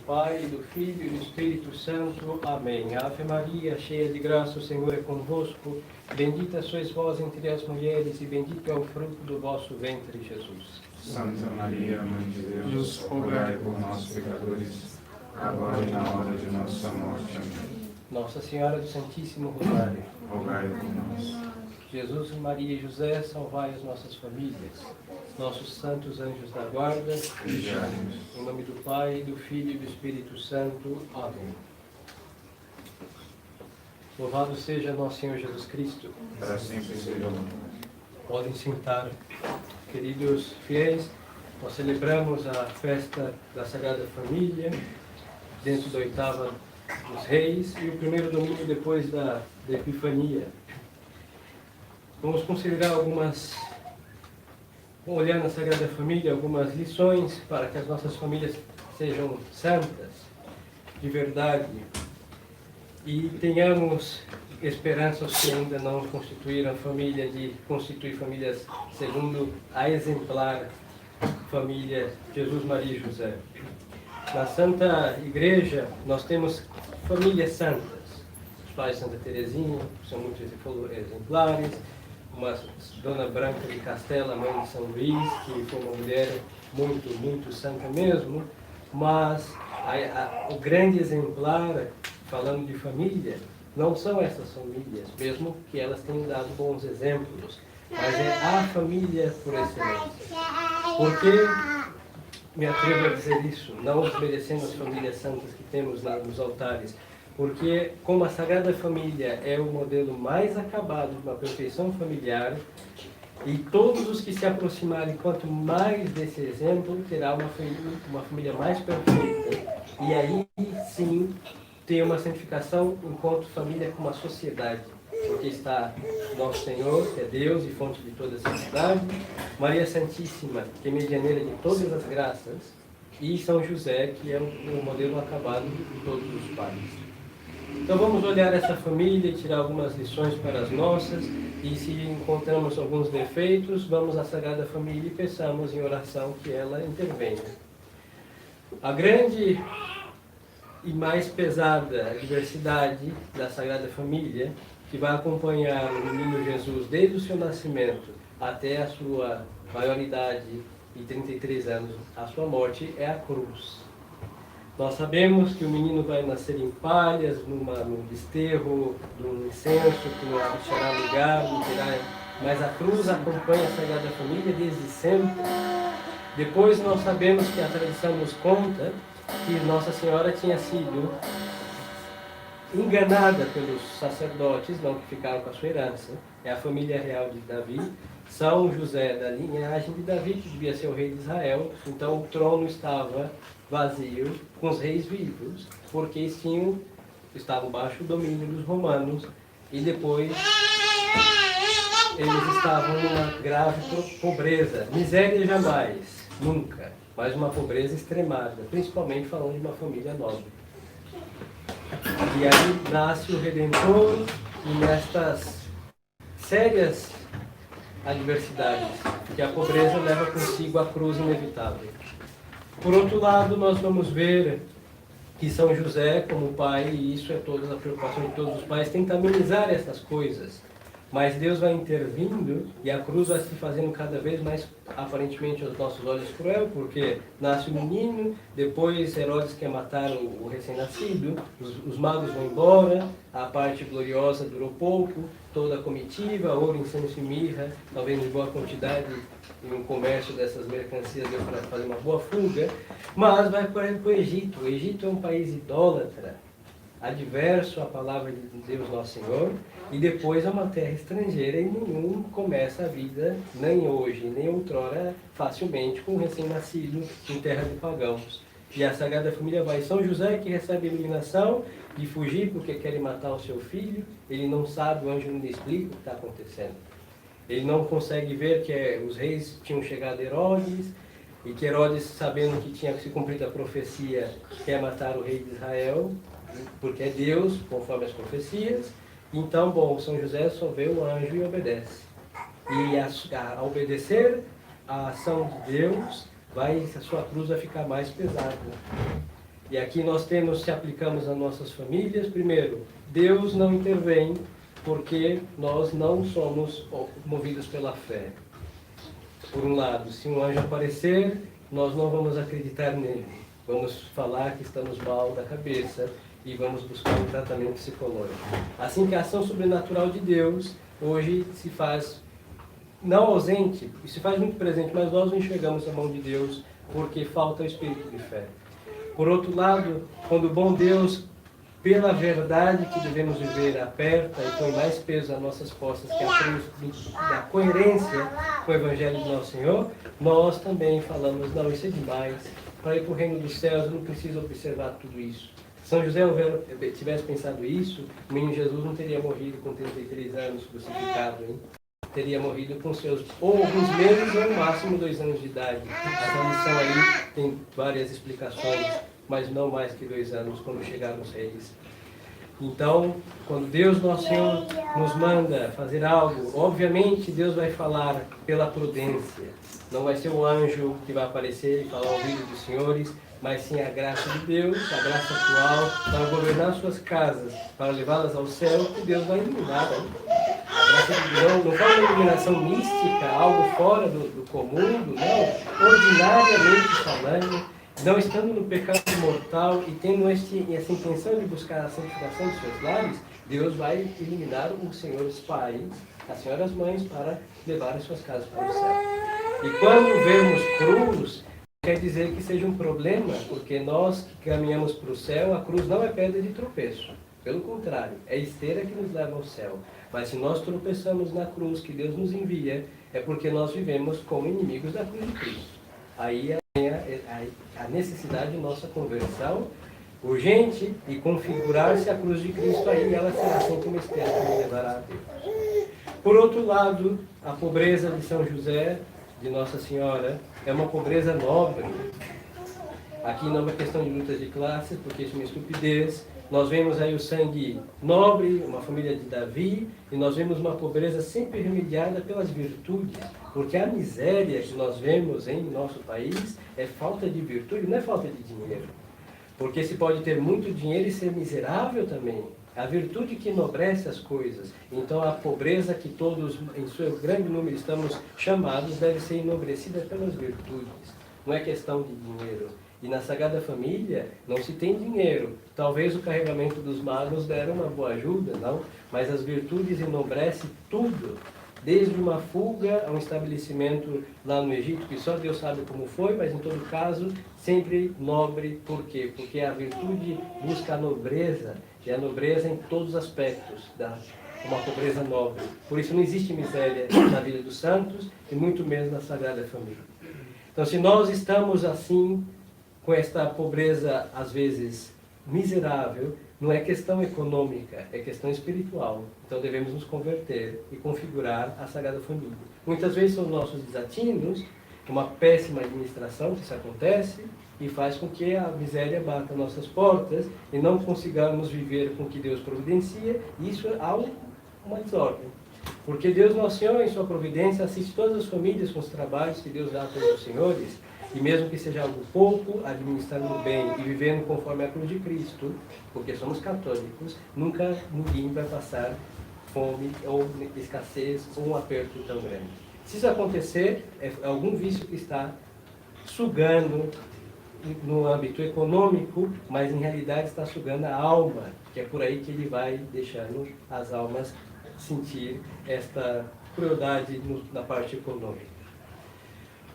Pai, do Filho e do Espírito Santo. Amém. Ave Maria, cheia de graça, o Senhor é convosco. Bendita sois vós entre as mulheres e bendito é o fruto do vosso ventre, Jesus. Santa Maria, Mãe de Deus, rogai por nós, pecadores, agora e na hora de nossa morte. Amém. Nossa Senhora do Santíssimo Rosário, Rogai por nós. Jesus, Maria e José, salvai as nossas famílias. Nossos santos anjos da guarda, Vigiai-nos. em nome do Pai, do Filho e do Espírito Santo. Amém. Louvado seja nosso Senhor Jesus Cristo. Para sempre seja louvado. Podem sentar, queridos fiéis. Nós celebramos a festa da Sagrada Família, dentro da oitava dos Reis, e o primeiro domingo depois da Epifania. Vamos considerar olhando a Sagrada Família, algumas lições para que as nossas famílias sejam santas, de verdade, e tenhamos esperança aos que ainda não constituíram família, de constituir famílias segundo a exemplar família Jesus, Maria e José. Na Santa Igreja, nós temos famílias santas. Os pais de Santa Teresinha são muito exemplares. Uma Dona Branca de Castela, mãe de São Luís, que foi uma mulher muito, muito santa mesmo. Mas o grande exemplar, falando de família, não são essas famílias, mesmo que elas tenham dado bons exemplos, mas é a família por excelência. Por que me atrevo a dizer isso? Não desmerecendo as famílias santas que temos lá nos altares, porque como a Sagrada Família é o modelo mais acabado de uma perfeição familiar, e todos os que se aproximarem, quanto mais desse exemplo, terá uma família mais perfeita, e aí sim ter uma santificação enquanto família como a sociedade, porque está nosso Senhor, que é Deus e fonte de toda a santidade, Maria Santíssima, que é medianeira de todas as graças, e São José, que é o modelo acabado de todos os pais. Então vamos olhar essa família e tirar algumas lições para as nossas, e se encontramos alguns defeitos, vamos à Sagrada Família e peçamos em oração que ela intervenha. A grande e mais pesada adversidade da Sagrada Família, que vai acompanhar o menino Jesus desde o seu nascimento até a sua maioridade e 33 anos, a sua morte, é a cruz. Nós sabemos que o menino vai nascer em palhas, num desterro, num incenso, que não deixará lugar, mas a cruz acompanha a Sagrada Família desde sempre. Depois nós sabemos que a tradição nos conta que Nossa Senhora tinha sido enganada pelos sacerdotes, não que ficaram com a sua herança, é a família real de Davi, São José da linhagem de Davi, que devia ser o rei de Israel, então o trono estava vazio, com os reis vivos, porque estavam baixo o domínio dos romanos, e depois eles estavam numa grave pobreza, miséria jamais, nunca, mas uma pobreza extremada, principalmente falando de uma família nobre. E aí nasce o Redentor, e nestas sérias adversidades, que a pobreza leva consigo a cruz inevitável. Por outro lado, nós vamos ver que São José, como pai, e isso é toda a preocupação de todos os pais, tenta amenizar essas coisas. Mas Deus vai intervindo e a cruz vai se fazendo cada vez mais, aparentemente, aos nossos olhos cruel, porque nasce o menino, depois Herodes quer matar o recém-nascido, os magos vão embora, a parte gloriosa durou pouco, toda a comitiva, ouro, incenso e mirra, talvez em boa quantidade, em um comércio dessas mercancias deu para fazer uma boa fuga, mas vai para o Egito. O Egito é um país idólatra, adverso à palavra de Deus Nosso Senhor, e depois é uma terra estrangeira e nenhum começa a vida, nem hoje, nem outrora, facilmente com um recém-nascido em terra de pagãos. E a Sagrada Família vai. São José, que recebe a iluminação de fugir porque querem matar o seu filho, ele não sabe, o anjo não lhe explica o que está acontecendo. Ele não consegue ver que os reis tinham chegado a Herodes, e que Herodes, sabendo que tinha se cumprido a profecia, quer matar o rei de Israel, porque é Deus, conforme as profecias. Então, bom, São José só vê o anjo e obedece. E a obedecer a ação de Deus, a sua cruz vai ficar mais pesada. E aqui nós temos, se aplicamos às nossas famílias, primeiro, Deus não intervém porque nós não somos movidos pela fé. Por um lado, se um anjo aparecer, nós não vamos acreditar nele. Vamos falar que estamos mal da cabeça e vamos buscar um tratamento psicológico. Assim que a ação sobrenatural de Deus hoje se faz não ausente, se faz muito presente, mas nós não enxergamos a mão de Deus porque falta o espírito de fé. Por outro lado, quando o bom Deus, pela verdade que devemos viver, aperta e põe mais peso nas nossas costas, que é a cruz da coerência com o Evangelho do nosso Senhor, nós também falamos, não, isso é demais. Para ir para o reino dos céus, eu não preciso observar tudo isso. Se São José tivesse pensado isso, o menino Jesus não teria morrido com 33 anos crucificado, hein? Teria morrido com seus ou alguns meses ou no máximo 2 anos de idade. A tradição aí tem várias explicações, mas não mais que 2 anos quando chegaram os reis. Então, quando Deus, nosso Senhor, nos manda fazer algo, obviamente Deus vai falar pela prudência. Não vai ser o anjo que vai aparecer e falar ao ouvido dos senhores, mas sim a graça de Deus, a graça atual, para governar suas casas, para levá-las ao céu, que Deus vai iluminar. Não foi uma iluminação mística, algo fora do comum, não. Ordinariamente falando, não estando no pecado mortal e tendo essa intenção de buscar a santificação dos seus lares, Deus vai iluminar os senhores pais, as senhoras mães, para levar as suas casas para o céu. E quando vemos cruz, quer dizer que seja um problema, porque nós que caminhamos para o céu, a cruz não é pedra de tropeço. Pelo contrário, é esteira que nos leva ao céu. Mas se nós tropeçamos na cruz que Deus nos envia, é porque nós vivemos como inimigos da cruz de Cristo. Aí vem a necessidade de nossa conversão urgente e configurar-se a cruz de Cristo, aí ela será sempre uma esteira que nos levará a Deus. Por outro lado, a pobreza de São José, de Nossa Senhora, é uma pobreza nobre. Aqui não é uma questão de lutas de classes, porque isso é uma estupidez. Nós vemos aí o sangue nobre, uma família de Davi, e nós vemos uma pobreza sempre remediada pelas virtudes, porque a miséria que nós vemos em nosso país é falta de virtude, não é falta de dinheiro. Porque se pode ter muito dinheiro e ser miserável também. A virtude que enobrece as coisas. Então a pobreza que todos, em seu grande número, estamos chamados, deve ser enobrecida pelas virtudes. Não é questão de dinheiro. E na Sagrada Família não se tem dinheiro. Talvez o carregamento dos magos deram uma boa ajuda, não? Mas as virtudes enobrecem tudo. Desde uma fuga a um estabelecimento lá no Egito, que só Deus sabe como foi, mas em todo caso, sempre nobre. Por quê? Porque a virtude busca a nobreza, e a nobreza em todos os aspectos, uma pobreza nobre. Por isso não existe miséria na vida dos santos, e muito menos na Sagrada Família. Então, se nós estamos assim, com esta pobreza, às vezes, miserável, não é questão econômica, é questão espiritual. Então devemos nos converter e configurar a Sagrada Família. Muitas vezes são nossos desatinos, uma péssima administração que isso acontece, e faz com que a miséria bata nossas portas e não consigamos viver com o que Deus providencia, e isso há uma desordem. Porque Deus, nosso Senhor, em sua providência, assiste todas as famílias com os trabalhos que Deus dá a todos os senhores, e mesmo que seja algo pouco, administrando bem e vivendo conforme a cruz de Cristo, porque somos católicos, nunca ninguém vai passar fome ou escassez ou um aperto tão grande. Se isso acontecer, é algum vício que está sugando no âmbito econômico, mas em realidade está sugando a alma, que é por aí que ele vai deixando as almas sentir esta crueldade na parte econômica.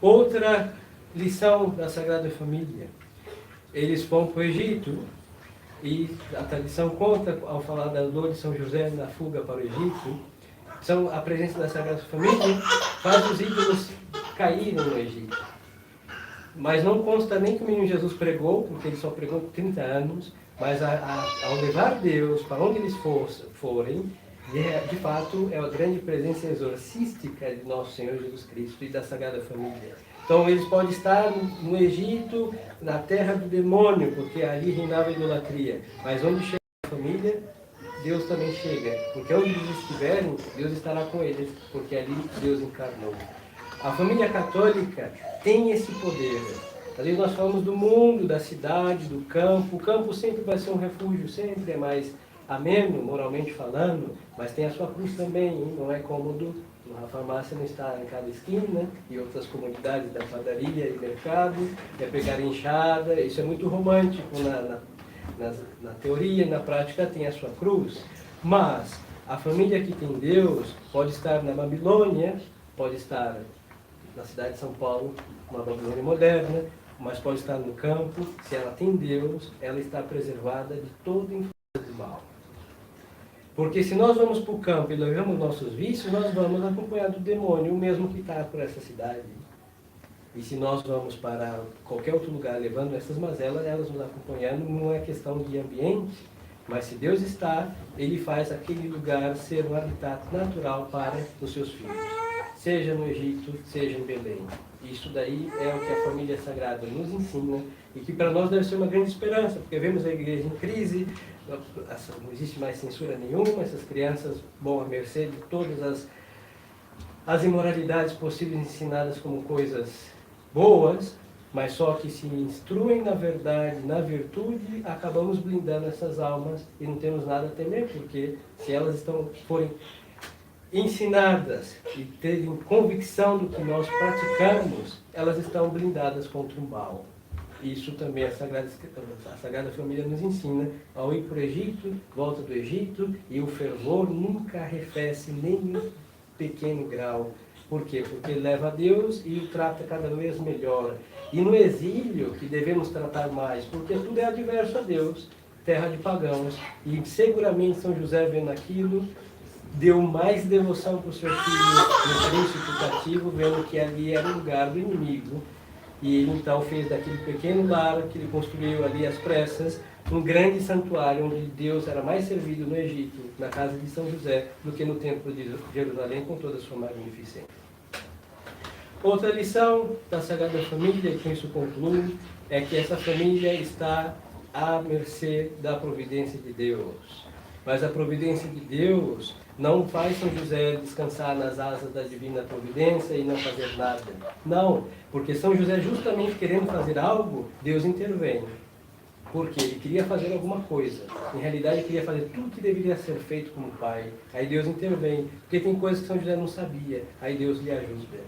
Outra lição da Sagrada Família. Eles vão para o Egito e a tradição conta, ao falar da dor de São José na fuga para o Egito, a presença da Sagrada Família faz os ídolos caírem no Egito. Mas não consta nem que o menino Jesus pregou, porque ele só pregou por 30 anos, mas ao levar Deus para onde eles forem, de fato é a grande presença exorcística de nosso Senhor Jesus Cristo e da Sagrada Família. Então eles podem estar no Egito, na terra do demônio, porque ali reinava a idolatria. Mas onde chega a família, Deus também chega. Porque onde eles estiverem, Deus estará com eles, porque ali Deus encarnou. A família católica tem esse poder Às vezes nós falamos do mundo, da cidade, do campo. O campo sempre vai ser um refúgio, sempre é mais ameno, moralmente falando, mas tem a sua cruz também, hein? Não é cômodo. A farmácia não está em cada esquina, e outras comunidades da padaria e mercado, é pegar enxada. Isso é muito romântico na teoria, na prática tem a sua cruz. Mas a família que tem Deus pode estar na Babilônia, pode estar na cidade de São Paulo, uma Babilônia moderna, mas pode estar no campo. Se ela tem Deus, ela está preservada de toda influência do mal. Porque se nós vamos para o campo e levamos nossos vícios, nós vamos acompanhar do demônio, o mesmo que está por essa cidade. E se nós vamos para qualquer outro lugar levando essas mazelas, elas nos acompanhando, não é questão de ambiente, mas se Deus está, Ele faz aquele lugar ser um habitat natural para os seus filhos. Seja no Egito, seja em Belém. Isso daí é o que a família sagrada nos ensina e que para nós deve ser uma grande esperança, porque vemos a igreja em crise, não existe mais censura nenhuma, essas crianças vão à mercê de todas as imoralidades possíveis ensinadas como coisas boas, mas só que se instruem na verdade, na virtude, acabamos blindando essas almas e não temos nada a temer, porque se elas forem ensinadas e terem convicção do que nós praticamos, elas estão blindadas contra o mal. Isso também a Sagrada Família nos ensina. Ao ir para o Egito, volta do Egito, e o fervor nunca arrefece nem em pequeno grau. Por quê? Porque ele leva a Deus e o trata cada vez melhor. E no exílio, que devemos tratar mais, porque tudo é adverso a Deus, terra de pagãos. E seguramente São José, vendo aquilo, deu mais devoção para o seu filho no príncipe cativo, vendo que ali era o lugar do inimigo. E ele então fez daquele pequeno lar que ele construiu ali às pressas, um grande santuário onde Deus era mais servido no Egito, na casa de São José, do que no templo de Jerusalém, com toda a sua magnificência. Outra lição da Sagrada Família, e com isso concluo, é que essa família está à mercê da providência de Deus. Mas a providência de Deus não faz São José descansar nas asas da divina providência e não fazer nada. Não, porque São José, justamente querendo fazer algo, Deus intervém. Porque ele queria fazer alguma coisa. Em realidade, ele queria fazer tudo que deveria ser feito como pai. Aí Deus intervém. Porque tem coisas que São José não sabia. Aí Deus lhe ajuda.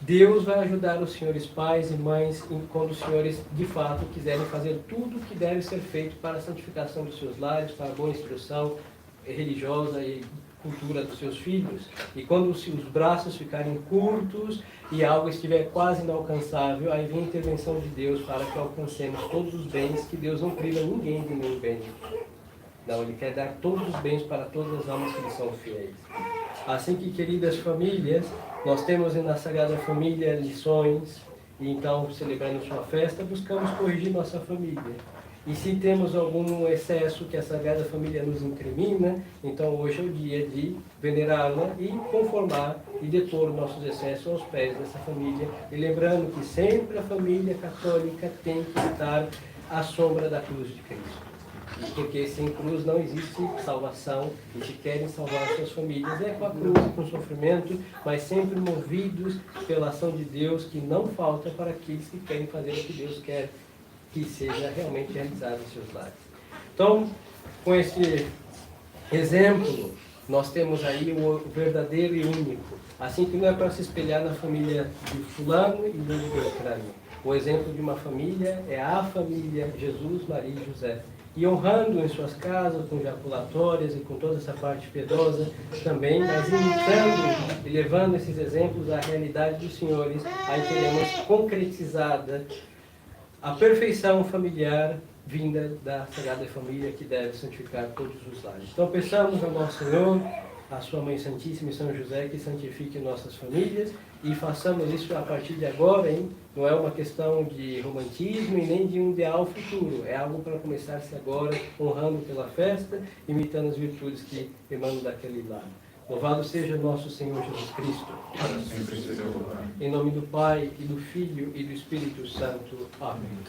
Deus vai ajudar os senhores pais e mães quando os senhores, de fato, quiserem fazer tudo o que deve ser feito para a santificação dos seus lares, para a boa instrução religiosa e cultura dos seus filhos. E quando os braços ficarem curtos e algo estiver quase inalcançável, aí vem a intervenção de Deus para que alcancemos todos os bens, que Deus não priva ninguém de nenhum bem. Não, Ele quer dar todos os bens para todas as almas que lhe são fiéis. Assim que, queridas famílias, nós temos na Sagrada Família lições, e então, celebrando sua festa, buscamos corrigir nossa família. E se temos algum excesso que a Sagrada Família nos incrimina, então hoje é o dia de venerá-la e conformar e depor nossos excessos aos pés dessa família. E lembrando que sempre a família católica tem que estar à sombra da cruz de Cristo. Porque sem cruz não existe salvação, e se querem salvar suas famílias é com a cruz e com o sofrimento, mas sempre movidos pela ação de Deus, que não falta para aqueles que querem fazer o que Deus quer que seja realmente realizado em seus lares. Então, com esse exemplo, nós temos aí o verdadeiro e único. Assim que não é para se espelhar na família de fulano e de Beltrano. O exemplo de uma família é a família Jesus, Maria e José. E honrando em suas casas, com jaculatórias e com toda essa parte piedosa também, mas imitando e levando esses exemplos à realidade dos senhores, aí teremos concretizada a perfeição familiar vinda da Sagrada Família, que deve santificar todos os lares. Então peçamos ao nosso Senhor, a sua Mãe Santíssima e São José, que santifique nossas famílias, e façamos isso a partir de agora, hein? Não é uma questão de romantismo e nem de um ideal futuro, é algo para começar-se agora, honrando pela festa, imitando as virtudes que emanam daquele lado. Louvado seja nosso Senhor Jesus Cristo. Para sempre seja louvado. Em nome do Pai, e do Filho, e do Espírito Santo. Amém.